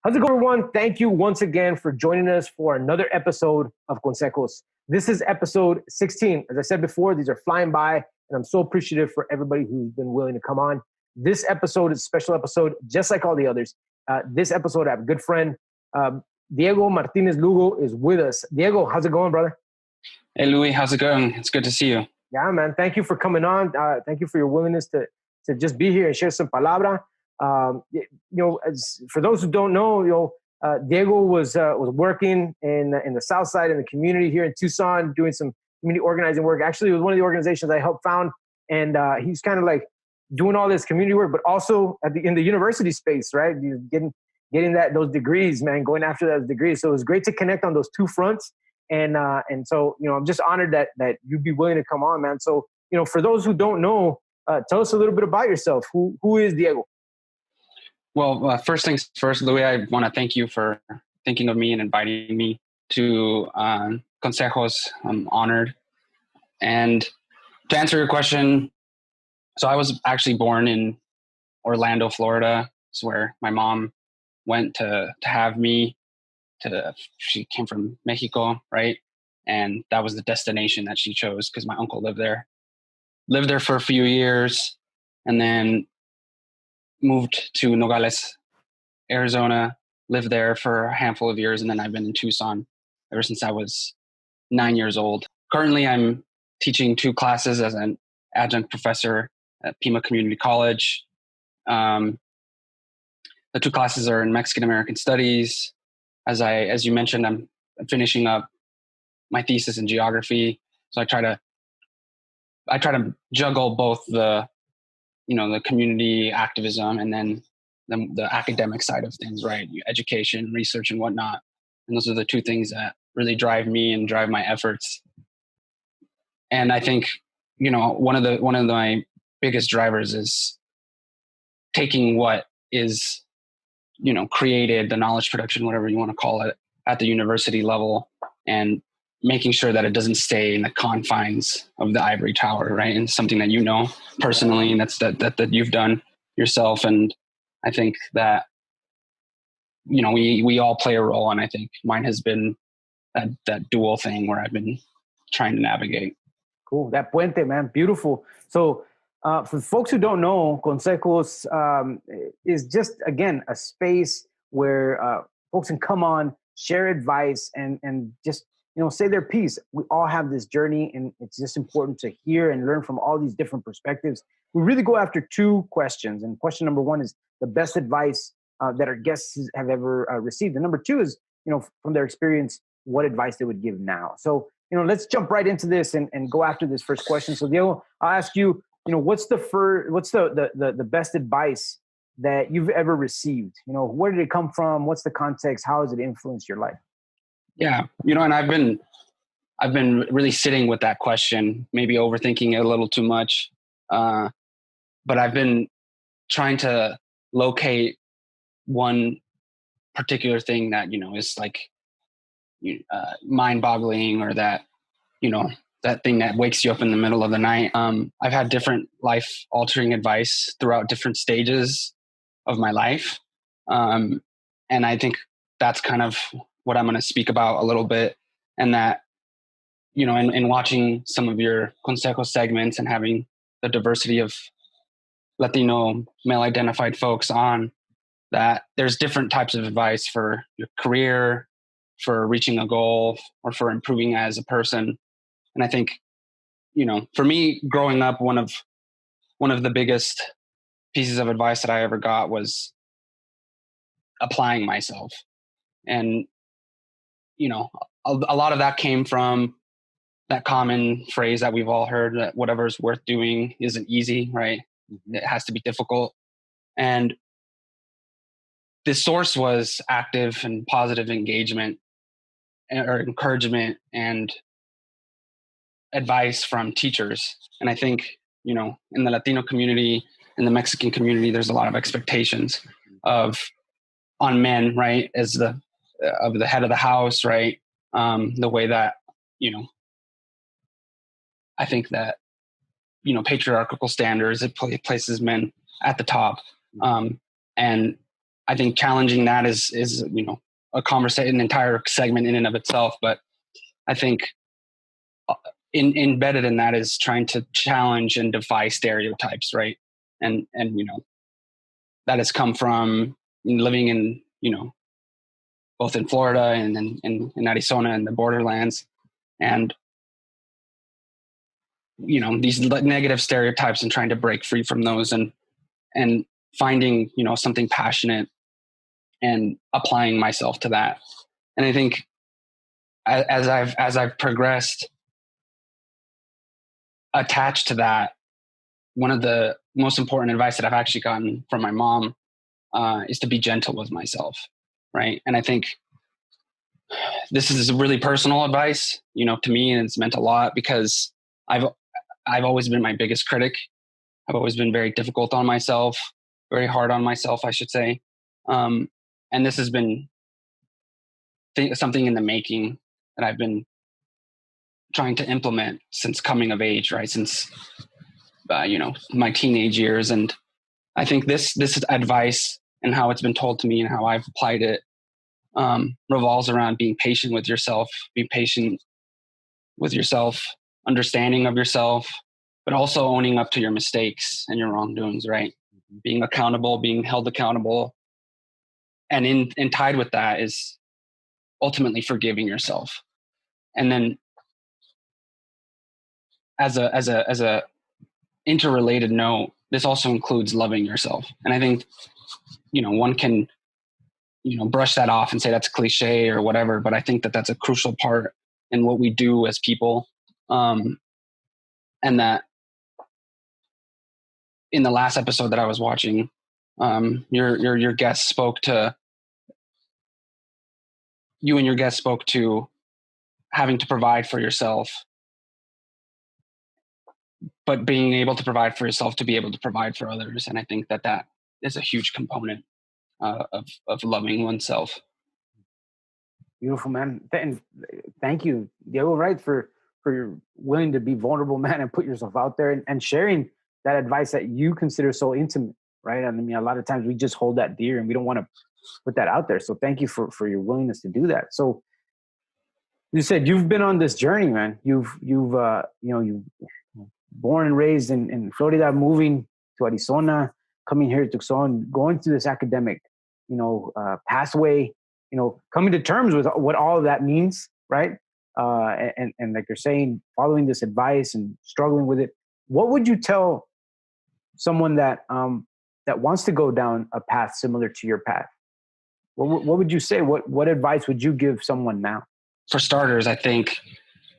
How's it going, everyone? Thank you once again for joining us for another episode of Consejos. This is episode 16. As I said before, these are flying by, and I'm so appreciative for everybody who's been willing to come on. This episode is a special episode, just like all the others. This episode, I have a good friend, Diego Martinez-Lugo, is with us. Diego, how's it going, brother? Hey, Louis, how's it going? It's good to see you. Yeah, man. Thank you for coming on. Thank you for your willingness to just be here and share some palabra. For those who don't know, Diego was working in the South Side in the community here in Tucson, doing some community organizing work. Actually, it was one of the organizations I helped found, and he's kind of like doing all this community work, but also in the university space, right? Getting those degrees, man, going after those degrees. So it was great to connect on those two fronts, and so I'm just honored that you'd be willing to come on, man. So for those who don't know, tell us a little bit about yourself. Who is Diego? Well, first things first, Louis, I want to thank you for thinking of me and inviting me to Consejos. I'm honored. And to answer your question, so I was actually born in Orlando, Florida. It's where my mom went to have me. She came from Mexico, right? And that was the destination that she chose because my uncle lived there. Lived there for a few years, and then moved to Nogales, Arizona, lived there for a handful of years, and then I've been in Tucson ever since I was 9 years old. Currently, I'm teaching 2 classes as an adjunct professor at Pima Community College. The 2 classes are in Mexican American Studies. As you mentioned, I'm finishing up my thesis in geography, so I try to juggle both the community activism and then the academic side of things, right? Education, research, and whatnot. And those are the 2 things that really drive me and drive my efforts. And I think, one of my biggest drivers is taking what is, created, the knowledge production, whatever you want to call it, at the university level, and making sure that it doesn't stay in the confines of the ivory tower, right? And something that personally, and that you've done yourself. And I think that, we all play a role. And I think mine has been that dual thing where I've been trying to navigate. Cool. That puente, man. Beautiful. So for folks who don't know, Consejos is just, again, a space where folks can come on, share advice, and just, say their piece. We all have this journey, and it's just important to hear and learn from all these different perspectives. We really go after 2 questions. And question number 1 is the best advice that our guests have ever received. And number 2 is, from their experience, what advice they would give now. So, let's jump right into this and go after this first question. So, Diego, I'll ask you, what's the best advice that you've ever received? Where did it come from? What's the context? How has it influenced your life? Yeah. And I've been really sitting with that question, maybe overthinking it a little too much. But I've been trying to locate one particular thing that, is like mind boggling, or that, that thing that wakes you up in the middle of the night. I've had different life altering advice throughout different stages of my life. And I think that's kind of what I'm going to speak about a little bit. And that, in watching some of your Consejo segments and having the diversity of Latino male identified folks on, that there's different types of advice for your career, for reaching a goal, or for improving as a person. And I think, for me growing up, one of the biggest pieces of advice that I ever got was applying myself. And, a lot of that came from that common phrase that we've all heard, that whatever's worth doing isn't easy, right? Mm-hmm. It has to be difficult. And the source was active and positive engagement or encouragement and advice from teachers. And I think, in the Latino community, in the Mexican community, there's a lot of expectations on men, right? As the head of the house, right? The way that, I think that, patriarchal standards, it places men at the top. And I think challenging that is a conversation, an entire segment in and of itself. But I think embedded in that is trying to challenge and defy stereotypes, right? And that has come from living in both in Florida and in Arizona and the borderlands, and these negative stereotypes and trying to break free from those and finding something passionate and applying myself to that. And I think as I've progressed attached to that, one of the most important advice that I've actually gotten from my mom is to be gentle with myself, right? And I think this is really personal advice, to me, and it's meant a lot because I've always been my biggest critic. I've always been very difficult on myself, very hard on myself, I should say. And this has been something in the making that I've been trying to implement since coming of age, right? Since, my teenage years. And I think this advice and how it's been told to me and how I've applied it revolves around being patient with yourself, understanding of yourself, but also owning up to your mistakes and your wrongdoings, right? Mm-hmm. Being accountable, being held accountable. And in tied with that is ultimately forgiving yourself. And then as a interrelated note, this also includes loving yourself. And I think, one can, brush that off and say that's cliche or whatever, but I think that that's a crucial part in what we do as people. And that in the last episode that I was watching, your guest spoke to having to provide for yourself, but being able to provide for yourself to be able to provide for others. And I think that is a huge component of loving oneself. Beautiful, man. And thank you, Diego, right, for willing to be vulnerable, man, and put yourself out there and sharing that advice that you consider so intimate, right? I mean, a lot of times we just hold that dear and we don't want to put that out there. So thank you for your willingness to do that. So you said you've been on this journey, man. You've born and raised in Florida, moving to Arizona, coming here to Tucson, going through this academic, pathway, coming to terms with what all of that means, right? And like you're saying, following this advice and struggling with it. What would you tell someone that wants to go down a path similar to your path? What would you say? What advice would you give someone now? For starters, I think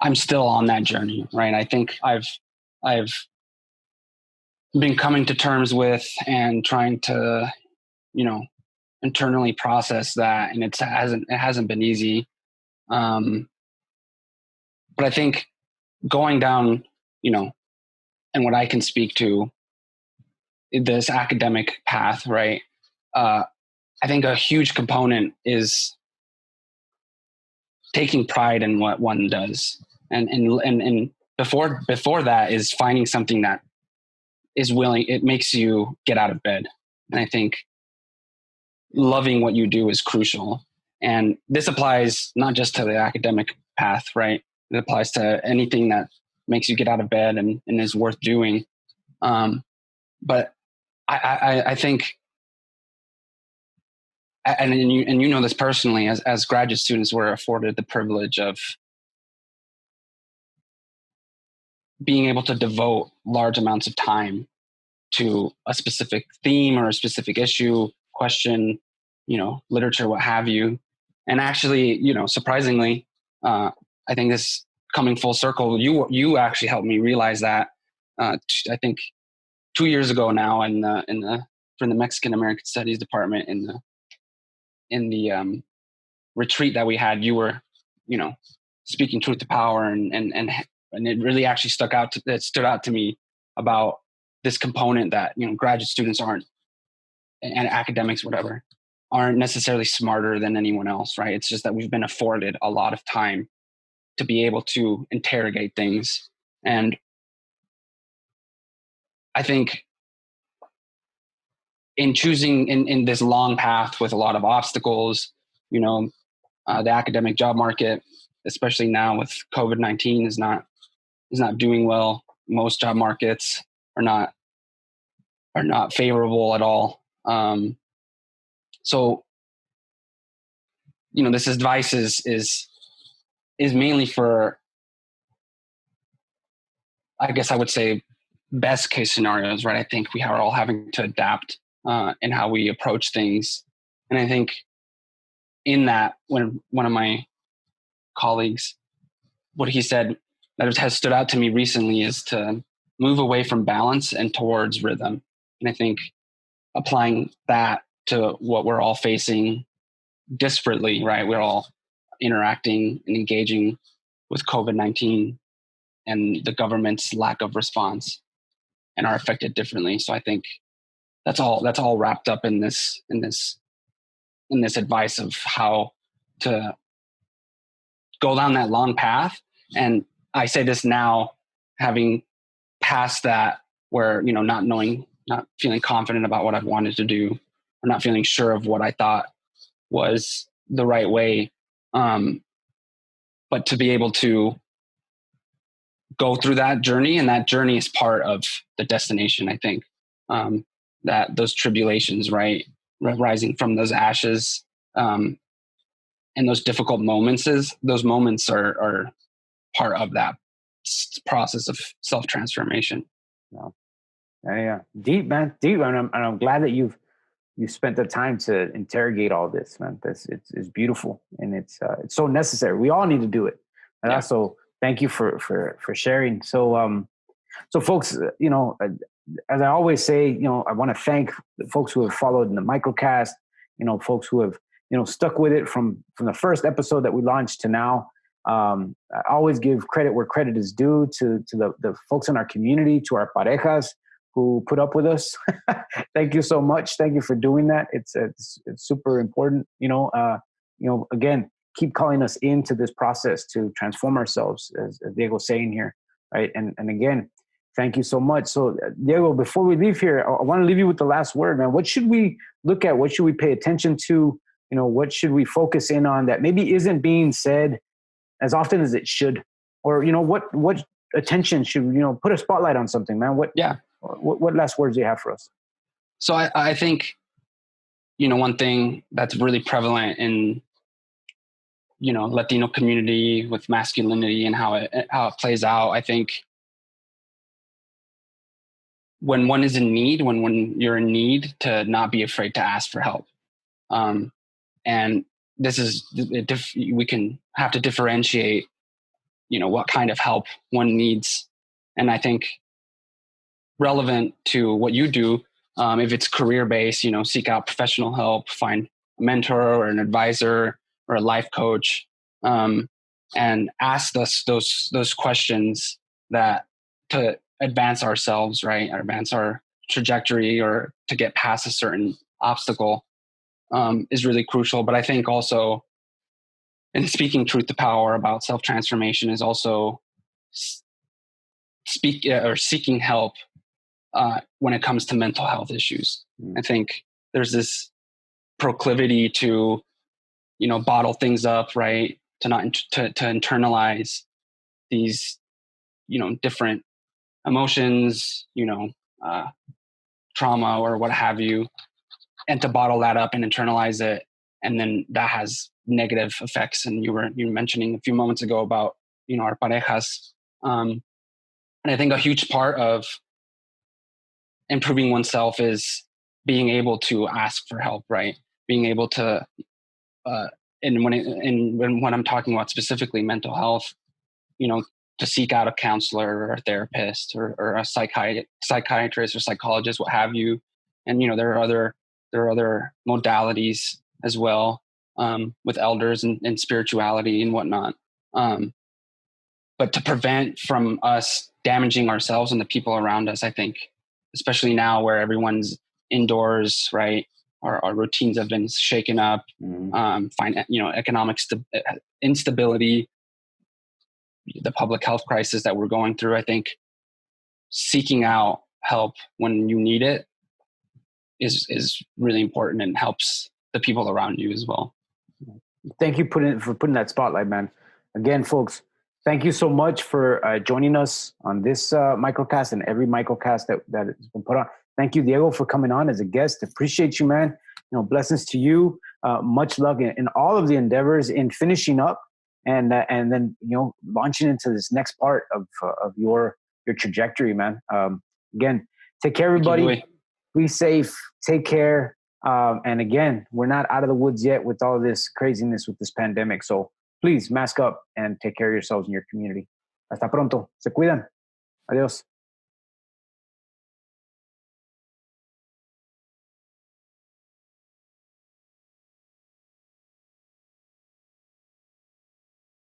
I'm still on that journey, right? I think I've been coming to terms with and trying to, internally process that, and it hasn't been easy. But I think going down, and what I can speak to this academic path, right? I think a huge component is taking pride in what one does, and before that is finding something that is willing. It makes you get out of bed, and I think loving what you do is crucial. And this applies not just to the academic path, right? It applies to anything that makes you get out of bed and is worth doing. But I think, and you know this personally, as graduate students, we're afforded the privilege of being able to devote large amounts of time to a specific theme or a specific issue, question, literature, what have you. And actually, surprisingly, I think this coming full circle, you actually helped me realize that. I think 2 years ago now, from the Mexican American Studies department in the retreat that we had, you were, speaking truth to power, and it really actually stood out to me about this component that graduate students aren't, and academics, whatever, aren't necessarily smarter than anyone else, right? It's just that we've been afforded a lot of time to be able to interrogate things. And I think in choosing in this long path with a lot of obstacles, the academic job market, especially now with COVID-19, is not doing well. Most job markets are not favorable at all. So, this advice is mainly for, I guess I would say, best case scenarios, right? I think we are all having to adapt in how we approach things. And I think in that, when one of my colleagues, what he said that has stood out to me recently is to move away from balance and towards rhythm. And I think applying that to what we're all facing disparately, right? We're all interacting and engaging with COVID-19 and the government's lack of response, and are affected differently. So I think that's all wrapped up in this advice of how to go down that long path. And I say this now, having passed that, where, not feeling confident about what I've wanted to do, or not feeling sure of what I thought was the right way. But to be able to go through that journey, and that journey is part of the destination, I think. That those tribulations, right, rising from those ashes, and those difficult moments, those moments are part of that process of self-transformation. Yeah, deep, man, deep. And I'm glad that you spent the time to interrogate all this, man. It's beautiful, and it's so necessary. We all need to do it. And also, thank you for sharing. So, folks, as I always say, I want to thank the folks who have followed in the microcast, folks who have, stuck with it from the first episode that we launched to now. I always give credit where credit is due to the folks in our community, to our parejas who put up with us. Thank you so much. Thank you for doing that. It's super important. Again, keep calling us into this process to transform ourselves, as Diego's saying here, right? And again, thank you so much. So, Diego, before we leave here, I want to leave you with the last word, man. What should we look at? What should we pay attention to? What should we focus in on that maybe isn't being said as often as it should? Or, what attention should, put a spotlight on something, man? What last words do you have for us? So I think, one thing that's really prevalent in, Latino community with masculinity and how it plays out, I think when one is in need, when you're in need, to not be afraid to ask for help. And this is, we can have to differentiate, what kind of help one needs. And I think relevant to what you do, if it's career-based, seek out professional help, find a mentor or an advisor or a life coach, and ask us those questions that to advance ourselves, right? Or advance our trajectory, or to get past a certain obstacle, is really crucial. But I think also, in speaking truth to power about self-transformation, is also seeking help when it comes to mental health issues. I think there's this proclivity to, bottle things up, right? To not to internalize these, different emotions, trauma or what have you, and to bottle that up and internalize it, and then that has negative effects. And you were mentioning a few moments ago about, our parejas, and I think a huge part of improving oneself is being able to ask for help, right? Being able to, and when I'm talking about specifically mental health, to seek out a counselor or a therapist or a psychiatrist or psychologist, what have you. And, there are other modalities as well, with elders and spirituality and whatnot. But to prevent from us damaging ourselves and the people around us, I think, especially now where everyone's indoors, right? Our routines have been shaken up. Economic instability, the public health crisis that we're going through. I think seeking out help when you need it is really important and helps the people around you as well. Thank you for putting that spotlight, man. Again, folks, thank you so much for joining us on this microcast and every microcast that has been put on. Thank you, Diego, for coming on as a guest. Appreciate you, man. Blessings to you. Much luck in all of the endeavors in finishing up and then launching into this next part of your trajectory, man. Again, take care, everybody. Be safe. Take care. And again, we're not out of the woods yet with all this craziness with this pandemic. So please mask up and take care of yourselves and your community. Hasta pronto. Se cuidan. Adiós.